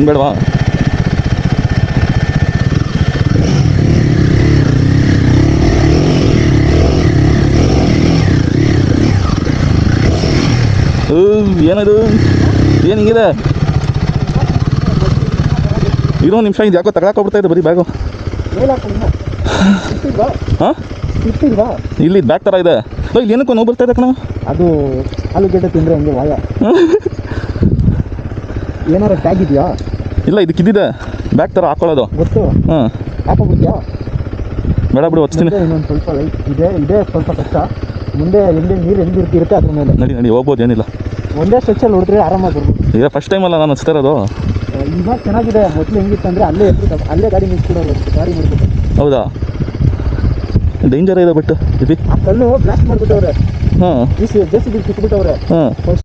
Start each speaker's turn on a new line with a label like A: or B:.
A: ಬೇಡವಾ? ಏನದು? ಏನು ಹಿಂಗಿದೆ? ಇರೋ ನಿಮಿಷ ಇದು ಯಾಕೋ ತಗೊಳಕೋಗ್ಬಿಡ್ತಾ ಇದೆ ಬರೀ ಬ್ಯಾಗು. ಹಾಂ, ಇಲ್ಲಿ ಬ್ಯಾಗ್ ಥರ ಇದೆ. ಇಲ್ಲಿ ಏನಕ್ಕೋ ನೋವು ಬರ್ತಾ ಇದೆ ಕಣ. ಅದು ಆಲೂಗಡ್ಡೆ ತಿಂದರೆ ಹಂಗೆ ವಾಯ. ಏನಾರ ಟ್ಯಾಗ್ ಇದೆಯಾ? ಇಲ್ಲ, ಇದಕ್ಕಿದ್ದಿದೆ ಬ್ಯಾಗ್ ಥರ ಹಾಕೊಳ್ಳೋದು. ಗೊತ್ತು. ಹಾಂ, ಹಾಕೋಬಿಡ್ತೀಯಾ? ಬೇಡ ಬಿಡು, ಹೊಚ್ತೀನಿ. ಇನ್ನೊಂದು ಸ್ವಲ್ಪ ಲೈಟ್ ಇದೆ ಸ್ವಲ್ಪ ಕಷ್ಟ. ಮುಂದೆ ಎಲ್ಲಿ ನೀರು ಹೆಂಗಿರ್ತಿರುತ್ತೆ ಅದ್ರ ಮೇಲೆ. ನಡಿ ಹೋಗ್ಬೋದು, ಏನಿಲ್ಲ. ಒಂದೇ ಸ್ಟ್ರೆಚ್ಚಲ್ಲಿ ಹೊಡೆದ್ರೆ ಆರಾಮಾಗಿ ಬರ್ಬೋದು. ಈಗ ಫಸ್ಟ್ ಟೈಮಲ್ಲ ನಾನು ಹಚ್ತಾ ಇರೋದು. ಇವಾಗ ಚೆನ್ನಾಗಿದೆ. ಮೊದಲು ಹೆಂಗಿತ್ತು ಅಂದರೆ ಅಲ್ಲೇ ಗಾಡಿ ನಿಲ್ಸ್ಬಿಡೋರು, ಗಾಡಿ ಮಾಡ್ಬಿಟ್ಟು. ಹೌದಾ? ಡೇಂಜರ್ ಇದೆ ಬಟ್ ಇದು. ಆ ಕಲ್ಲು ಬ್ಲಾಸ್ಟ್ ಮಾಡಿಬಿಟ್ಟವ್ರೆ. ಹಾಂ, ಜೆ ಸಿ ಬಿ ಕಿತ್ಬಿಟ್ಟವ್ರೆ. ಹಾಂ.